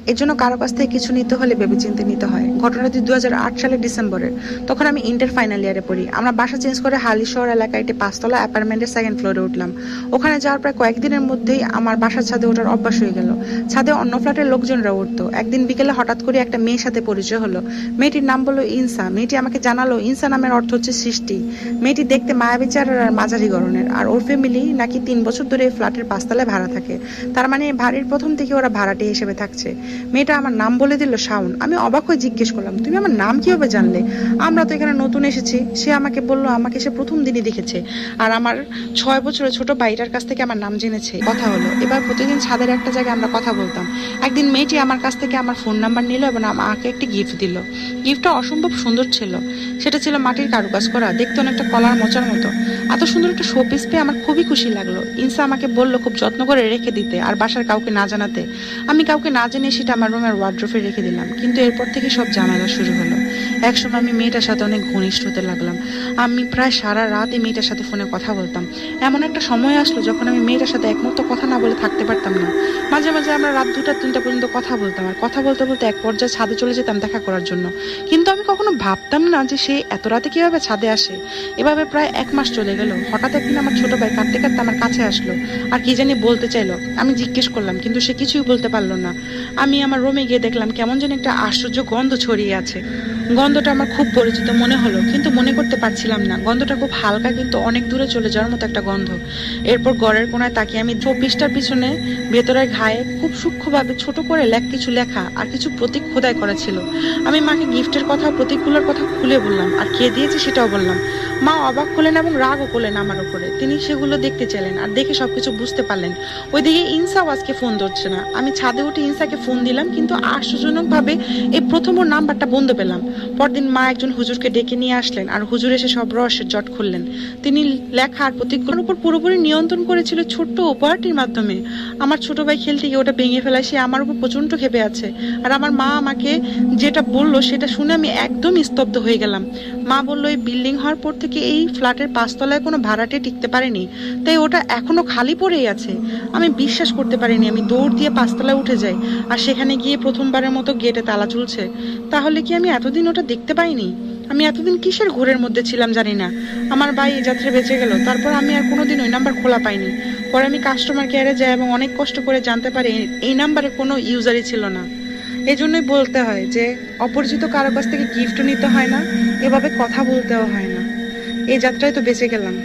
এর জন্য কারো কাছ থেকে কিছু নিতে হলে ভেবেচিন্তে নিতে হয়। ঘটনাটি 2008 সালের ডিসেম্বরের। তখন আমি ইন্টার ফাইনাল ইয়ারে পড়ি। আমরা বাসা চেঞ্জ করে হালিশহর এলাকায় একটি 5 তলা অ্যাপার্টমেন্টের সেকেন্ড ফ্লোরে উঠলাম। ওখানে যাওয়ার প্রায় কয়েকদিনের মধ্যেই আমার বাসার ছাদে ওঠার অভ্যাস হয়ে গেল। ছাদে অন্য ফ্ল্যাটের লোকজনরা উঠতো। একদিন বিকেলে হঠাৎ করে একটা মেয়ের সাথে পরিচয় হলো। মেয়েটির নাম বলল ইনসা। মেয়েটি আমাকে জানালো ইনসা নামের অর্থ হচ্ছে সৃষ্টি। মেয়েটি দেখতে মায়াবী চেহারার আর মাঝারি গড়নের, আর ওর ফ্যামিলি নাকি 3 বছর ধরে এই ফ্ল্যাটের 5 তলায় ভাড়া থাকে। তার মানে বাড়ির প্রথম থেকে ওরা ভাড়াটে হিসেবে থাকছে। মেয়েটা আমার নাম বলে দিল শাওন। আমি অবাক হয়ে জিজ্ঞেস করলাম, তুমি আমার নাম কিভাবে জানলে? আমরা তো এখানে নতুন এসেছি। সে আমাকে বলল আমাকে সে প্রথম দিনই দেখেছে, আর আমার 6 বছরের ছোট ভাইটার কাছ থেকে আমার নাম জেনেছে। কথা হলো। এবার প্রতিদিন ছাদের একটা জায়গায় আমরা কথা বলতাম। একদিন মেয়েটি আমার কাছ থেকে আমার ফোন নাম্বার নিল এবং আমাকে একটি গিফট দিল। গিফটটা অসম্ভব সুন্দর ছিল। সেটা ছিল মাটির কারুকাজ করা, দেখতে অনেকটা কলার মোচার মতো। এত সুন্দর একটা শোপিস পেয়ে আমার খুবই খুশি লাগলো। ইনসা আমাকে বলল খুব যত্ন করে রেখে দিতে আর বাসার কাউকে না জানাতে। আমি কাউকে না জেনে সেটা আমার রুমের ওয়ার্ড্রোফে রেখে দিলাম। কিন্তু এরপর থেকে সব ঝামেলা শুরু হলো। একসময় আমি মেয়েটার সাথে অনেক ঘনিষ্ঠ হতে লাগলাম। আমি প্রায় সারা রাত এই মেয়েটার সাথে ফোনে কথা বলতাম। এমন একটা সময় আসলো যখন আমি মেয়েটার সাথে একমতো কথা না বলে থাকতে পারতাম না। মাঝে মাঝে আমরা রাত 2টা 3টা পর্যন্ত কথা বলতাম, আর কথা বলতে বলতে এক পর্যায়ে ছাদে চলে যেতাম দেখা করার জন্য। কিন্তু আমি কখনো ভাবতাম না যে সে এত রাতে কিভাবে ছাদে আসে। এভাবে প্রায় 1 মাস চলে গেল। হঠাৎ একদিন আমার ছোট ভাই কাঁদতে কাঁদতে আমার কাছে আসলো আর কি জানি বলতে চাইলো। আমি জিজ্ঞেস করলাম, কিন্তু সে কিছুই বলতে পারলো না। আমি আমার রুমে গিয়ে দেখলাম কেমন যেন একটা আশ্চর্য গন্ধ ছড়িয়ে আছে। গন্ধটা আমার খুব পরিচিত মনে হলো, কিন্তু মনে করতে পারছিলাম না। গন্ধটা খুব হালকা, কিন্তু অনেক দূরে চলে যাওয়ার মতো একটা গন্ধ। এরপর ঘরের কোনায় তাকিয়ে আমি চব্বিশটার পিছনে ভেতরের ঘায়ে খুব সূক্ষ্মভাবে ছোট করে কিছু লেখা আর কিছু প্রতীক খোদাই করা ছিল। আমি মাকে গিফটের কথা, প্রতীকগুলোর কথা খুলে বললাম, আর কে দিয়েছে সেটাও বললাম। মা অবাক হলেন এবং রাগও করলেন আমার উপরে। তিনি সেগুলো দেখতে চাইলেন, আর দেখে সবকিছু বুঝতে পারলেন। ওইদিকে ইনসাও আজকে ফোন ধরছে না। আমি ছাদে উঠে ইনসাকে ফোন দিলাম, কিন্তু আশ্চর্যজনক ভাবে এই প্রথম ওর নাম্বারটা বন্ধ পেলাম। পরদিন মা একজন হুজুরকে ডেকে নিয়ে আসলেন, আর হুজুর এসে সব রহস্যের জট খুললেন। তিনি লেখা আর প্রতীকগুলোর উপর পুরোপুরি নিয়ন্ত্রণ করেছিল ছোট্ট উপহারটির মাধ্যমে। আমার ছোট ভাই খেলতে গিয়ে ওটা ভেঙে ফেলায় সে আমার উপর প্রচন্ড ক্ষেপে আছে। আর আমার মা আমাকে যেটা বললো সেটা শুনে আমি একদম স্তব্ধ হয়ে গেলাম। মা বললো এই বিল্ডিং হওয়ার পর থেকে এই ফ্ল্যাটের 5 তলায় কোনো ভাড়াটে টিকতে পারেনি, তাই ওটা এখনো খালি পড়েই আছে। আমি বিশ্বাস করতে পারিনি। আমি দৌড় দিয়ে 5 তলায় উঠে যাই, আর সেখানে গিয়ে প্রথমবারের মতো গেটে তালা ঝুলছে। তাহলে কি আমি এতদিন ওটা দেখতে পাইনি? আমি এতদিন কিসের ঘোরের মধ্যে ছিলাম জানি না। আমার ভাই এই যাত্রা বেঁচে গেল। তারপর আমি আর কোনোদিন ওই নাম্বার খোলা পাইনি। পরে আমি কাস্টমার কেয়ারে যাই এবং অনেক কষ্ট করে জানতে পারি এই নাম্বারে কোনো ইউজারই ছিল না। এই জন্যই বলতে হয় যে অপরিচিত কারো কাছ থেকে গিফট নিতে হয় না, এভাবে কথা বলতেও হয় না। এই যাত্রায় তো বেঁচে গেলাম।